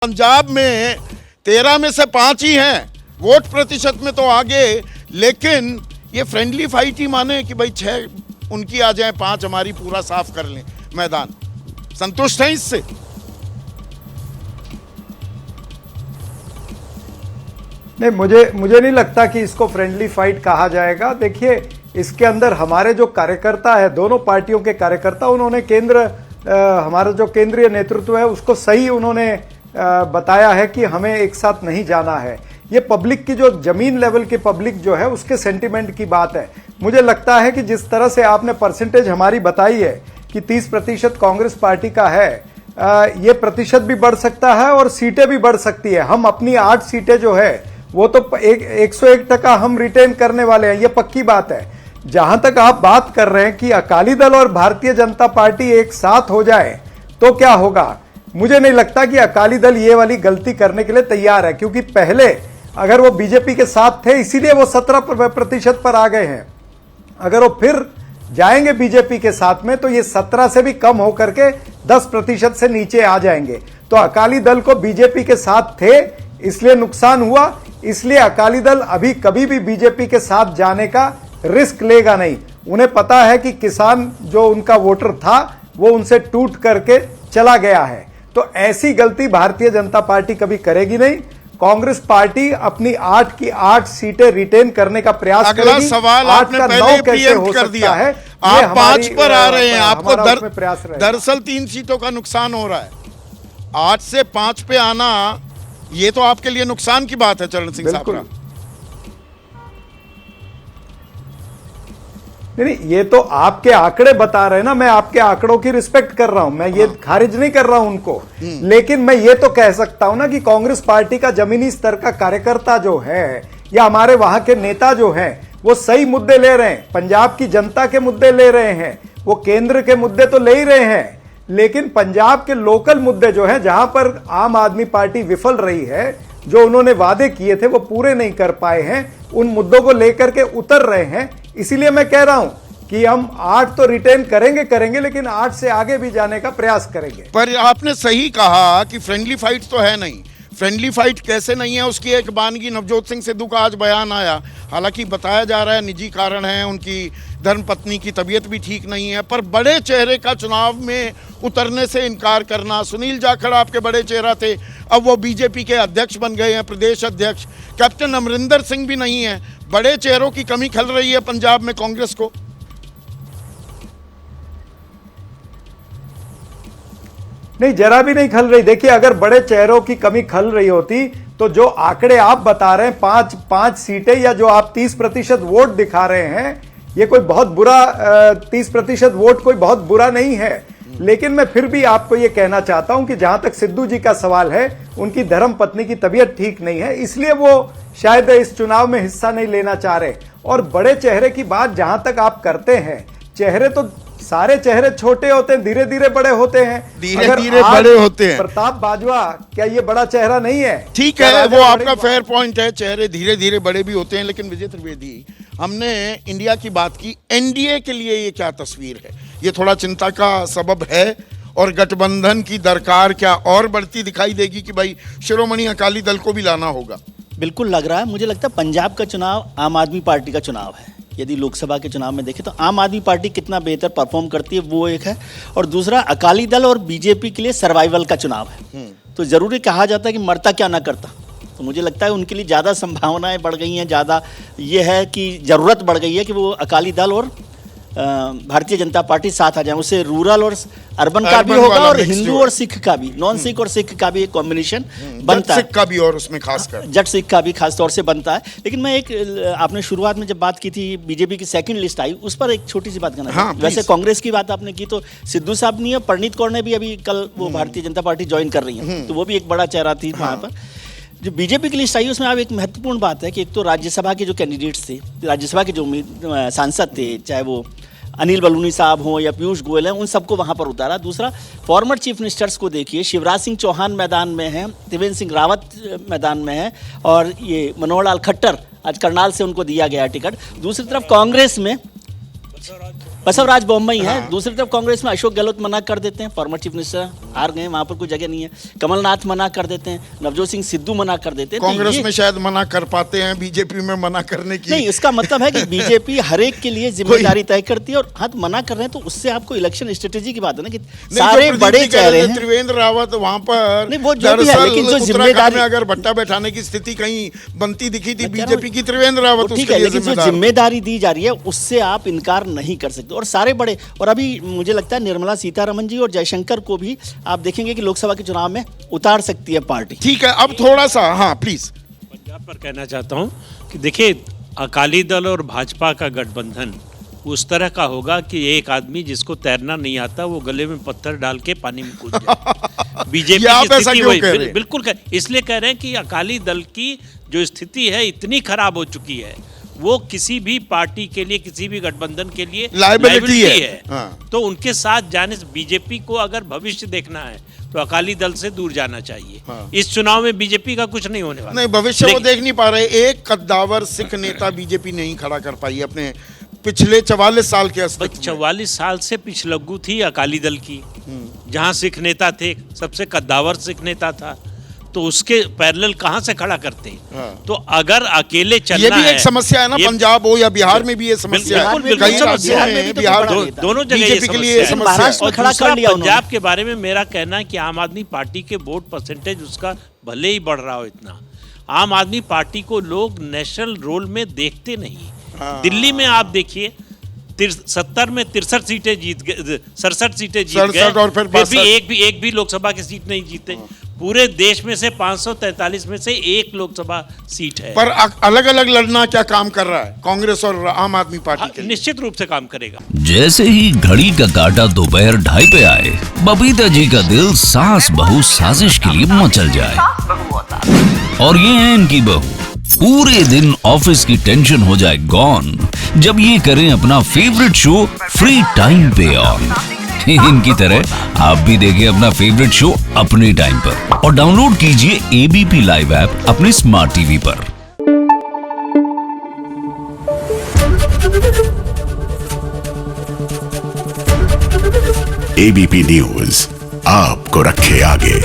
पंजाब में 13 में से 5 ही हैं, वोट प्रतिशत में तो आगे, लेकिन ये फ्रेंडली फाइट ही माने कि भाई 6 उनकी आ जाए, 5 हमारी, पूरा साफ कर लें मैदान। संतुष्ट हैं इससे? नहीं, मुझे नहीं लगता कि इसको फ्रेंडली फाइट कहा जाएगा। देखिए, इसके अंदर हमारे जो कार्यकर्ता है, दोनों पार्टियों के कार्यकर्ता, उन्होंने हमारा जो केंद्रीय नेतृत्व है उसको सही उन्होंने बताया है कि हमें एक साथ नहीं जाना है। ये पब्लिक की, जो जमीन लेवल की पब्लिक जो है, उसके सेंटिमेंट की बात है। मुझे लगता है कि जिस तरह से आपने परसेंटेज हमारी बताई है कि 30% कांग्रेस पार्टी का है, ये प्रतिशत भी बढ़ सकता है और सीटें भी बढ़ सकती है। हम अपनी 8 सीटें जो है वो तो 101% हम रिटेन करने वाले हैं, ये पक्की बात है। जहां तक आप बात कर रहे हैं कि अकाली दल और भारतीय जनता पार्टी एक साथ हो जाए तो क्या होगा, मुझे नहीं लगता कि अकाली दल ये वाली गलती करने के लिए तैयार है, क्योंकि पहले अगर वो बीजेपी के साथ थे इसीलिए वो 17% पर आ गए हैं। अगर वो फिर जाएंगे बीजेपी के साथ में तो ये 17 से भी कम होकर के 10% से नीचे आ जाएंगे। तो अकाली दल को बीजेपी के साथ थे इसलिए नुकसान हुआ, इसलिए अकाली दल अभी कभी भी बीजेपी के साथ जाने का रिस्क लेगा नहीं। उन्हें पता है कि किसान जो उनका वोटर था वो उनसे टूट करके चला गया है। तो ऐसी गलती भारतीय जनता पार्टी कभी करेगी नहीं। कांग्रेस पार्टी अपनी 8 की 8 सीटें रिटेन करने का प्रयास करेगी। अगला सवाल आपने पहले प्रीएम्प्ट कर दिया है, आप 5 पर आ रहे हैं, आपको दरअसल 3 सीटों का नुकसान हो रहा है। 8 से 5 पे आना ये तो आपके लिए नुकसान की बात है चरण सिंह साहब। नहीं, ये तो आपके आंकड़े बता रहे हैं ना, मैं आपके आंकड़ों की रिस्पेक्ट कर रहा हूं, मैं ये खारिज नहीं कर रहा हूं उनको। लेकिन मैं ये तो कह सकता हूं ना कि कांग्रेस पार्टी का जमीनी स्तर का कार्यकर्ता जो है या हमारे वहां के नेता जो हैं, वो सही मुद्दे ले रहे हैं, पंजाब की जनता के मुद्दे ले रहे हैं, वो केंद्र के मुद्दे तो ले ही रहे हैं, लेकिन पंजाब के लोकल मुद्दे जो है, जहां पर आम आदमी पार्टी विफल रही है, जो उन्होंने वादे किए थे वो पूरे नहीं कर पाए हैं, उन मुद्दों को लेकर के उतर रहे हैं। इसीलिए मैं कह रहा हूं कि हम 8 तो रिटेन करेंगे, लेकिन 8 से आगे भी जाने का प्रयास करेंगे। पर आपने सही कहा कि फ्रेंडली फाइट तो है नहीं। फ्रेंडली फाइट कैसे नहीं है, उसकी एक बानगी नवजोत सिंह सिद्धू का आज बयान आया। हालांकि बताया जा रहा है निजी कारण है, उनकी धर्मपत्नी की तबीयत भी ठीक नहीं है, पर बड़े चेहरे का चुनाव में उतरने से इनकार करना। सुनील जाखड़ आपके बड़े चेहरा थे, अब वो बीजेपी के अध्यक्ष बन गए हैं, प्रदेश अध्यक्ष। कैप्टन अमरिंदर सिंह भी नहीं है। बड़े चेहरों की कमी खल रही है पंजाब में कांग्रेस को। नहीं, जरा भी नहीं खल रही। देखिए, अगर बड़े चेहरों की कमी खल रही होती तो जो आंकड़े आप बता रहे हैं, 5 सीटें या जो आप 30% वोट दिखा रहे हैं, ये कोई बहुत बुरा 30% वोट कोई बहुत बुरा नहीं है। लेकिन मैं फिर भी आपको ये कहना चाहता हूं कि जहां तक सिद्धू जी का सवाल है, उनकी धर्म पत्नी की तबीयत ठीक नहीं है, इसलिए वो शायद इस चुनाव में हिस्सा नहीं लेना चाह रहे। और बड़े चेहरे की बात जहां तक आप करते हैं, चेहरे तो सारे चेहरे छोटे होते हैं, धीरे धीरे बड़े होते हैं, धीरे धीरे बड़े होते हैं। प्रताप बाजवा क्या ये बड़ा चेहरा नहीं है? ठीक है, वो आपका फेयर पॉइंट है, चेहरे धीरे धीरे बड़े भी होते हैं। लेकिन विजय त्रिवेदी, हमने इंडिया की बात की, एनडीए के लिए ये क्या तस्वीर है? ये थोड़ा चिंता का सबब है, और गठबंधन की दरकार क्या और बढ़ती दिखाई देगी कि भाई शिरोमणि अकाली दल को भी लाना होगा? बिल्कुल लग रहा है। मुझे लगता है पंजाब का चुनाव आम आदमी पार्टी का चुनाव है। यदि लोकसभा के चुनाव में देखें तो आम आदमी पार्टी कितना बेहतर परफॉर्म करती है वो एक है, और दूसरा अकाली दल और बीजेपी के लिए सर्वाइवल का चुनाव है। तो जरूरी कहा जाता है कि मरता क्या ना करता, तो मुझे लगता है उनके लिए ज़्यादा संभावनाएं बढ़ गई हैं, ज़्यादा ये है कि ज़रूरत बढ़ गई है कि वो अकाली दल और भारतीय जनता पार्टी साथ आ जाए। उससे रूरल और अर्बन का भी होगा, और हिंदू और सिख का भी, नॉन सिख और सिख का भी एक कॉम्बिनेशन बनता है, सिख का भी, और उसमें खासकर जट सिख का भी खास तौर से बनता है। लेकिन मैं आपने शुरुआत में जब बात की थी बीजेपी की सेकंड लिस्ट आई, उस पर एक छोटी सी बात करना वैसे कांग्रेस की बात आपने की तो सिद्धू साहब नहीं है, परनीत कौर ने भी अभी कल वो भारतीय जनता पार्टी ज्वाइन कर रही है, तो वो भी एक बड़ा चेहरा थी वहाँ पर। जो बीजेपी की लिस्ट आई उसमें अब एक महत्वपूर्ण बात है कि एक तो राज्यसभा के जो कैंडिडेट्स थे, राज्यसभा के जो सांसद थे, चाहे वो अनिल बलूनी साहब हों या पीयूष गोयल हैं, उन सबको वहाँ पर उतारा। दूसरा, फॉर्मर चीफ मिनिस्टर्स को देखिए, शिवराज सिंह चौहान मैदान में हैं, त्रिवेंद्र सिंह रावत मैदान में हैं, और ये मनोहर लाल खट्टर आज करनाल से उनको दिया गया टिकट। दूसरी तरफ कांग्रेस में बसवराज बॉम्बई है। दूसरी तरफ कांग्रेस में अशोक गहलोत मना कर देते हैं, फॉर्मर चीफ मिनिस्टर हार गए, वहां पर कोई जगह नहीं है। कमलनाथ मना कर देते हैं, नवजोत सिंह सिद्धू मना कर देते हैं। कांग्रेस में शायद मना कर पाते हैं, बीजेपी में मना करने की नहीं, इसका मतलब है कि बीजेपी हर एक के लिए जिम्मेदारी तय करती है, और हाथ मना कर रहे हैं तो उससे आपको इलेक्शन स्ट्रेटेजी की बात है ना, कि सारे बड़े चेहरे हैं। त्रिवेंद्र रावत वहां पर नहीं, वो जो भी है, लेकिन जो जिम्मेदारी में अगर भट्टा बैठाने की स्थिति कहीं बनती दिखी थी बीजेपी की, त्रिवेंद्र रावत ठीक है, लेकिन जो जिम्मेदारी दी जा रही है उससे आप इनकार नहीं कर सकते। और सारे बड़े, और अभी मुझे लगता है निर्मला सीतारमण जी और जयशंकर को भी आप देखेंगे कि लोकसभा के चुनाव में उतार सकती है पार्टी। ठीक है, अब थोड़ा सा हाँ प्लीज पंजाब पर कहना चाहता हूं कि देखिए, अकाली दल और भाजपा का गठबंधन उस तरह का होगा कि एक आदमी जिसको तैरना नहीं आता वो गले में पत्थर डाल के पानी में कूद जाए। बीजेपी की स्थिति वही, बिल्कुल इसलिए कह रहे हैं कि अकाली दल की जो स्थिति है इतनी खराब हो चुकी है, वो किसी भी पार्टी के लिए, किसी भी गठबंधन के लिए लायबिलिटी है। हाँ। तो उनके साथ जाने से बीजेपी को अगर भविष्य देखना है तो अकाली दल से दूर जाना चाहिए। हाँ। इस चुनाव में बीजेपी का कुछ नहीं होने वाला। नहीं, भविष्य वो देख नहीं पा रहे। एक कद्दावर सिख नेता बीजेपी नहीं खड़ा कर पाई अपने पिछले 44 साल के अस्तित्व में। 44 साल से पिछलग्गू थी अकाली दल की, जहां सिख नेता थे, सबसे कद्दावर सिख नेता था, तो उसके पैरेलल कहां से खड़ा करते हैं? हाँ। तो अगर अकेले चलना ये भी एक समस्या है ना, पंजाब हो या बिहार में भी ये समस्या है। दोनों जगह ये समस्या है। पंजाब के बारे में मेरा कहना है कि आम आदमी पार्टी के वोट परसेंटेज उसका भले ही बढ़ रहा हो इतना, आम आदमी पार्टी को लोग नेशनल रोल में देखते नहीं। दिल्ली में आप देखिए 70 में 63 सीटें जीत गए, 67 सीटें जीत गए, और फिर एक भी लोकसभा की सीट नहीं जीते। पूरे देश में से 543 में से एक लोकसभा सीट है। पर अलग अलग लड़ना क्या काम कर रहा है कांग्रेस और आम आदमी पार्टी के? निश्चित रूप से काम करेगा। जैसे ही घड़ी का काटा दोपहर 2:30 पे आए, बबीता जी का दिल सास बहू साजिश के लिए मचल जाए। और ये है इनकी बहू, पूरे दिन ऑफिस की टेंशन हो जाए गॉन जब ये करें अपना फेवरेट शो फ्री टाइम पे ऑन। इनकी तरह आप भी देखिए अपना फेवरेट शो अपने टाइम पर और डाउनलोड कीजिए एबीपी लाइव ऐप अपने स्मार्ट टीवी पर। एबीपी न्यूज आपको रखे आगे।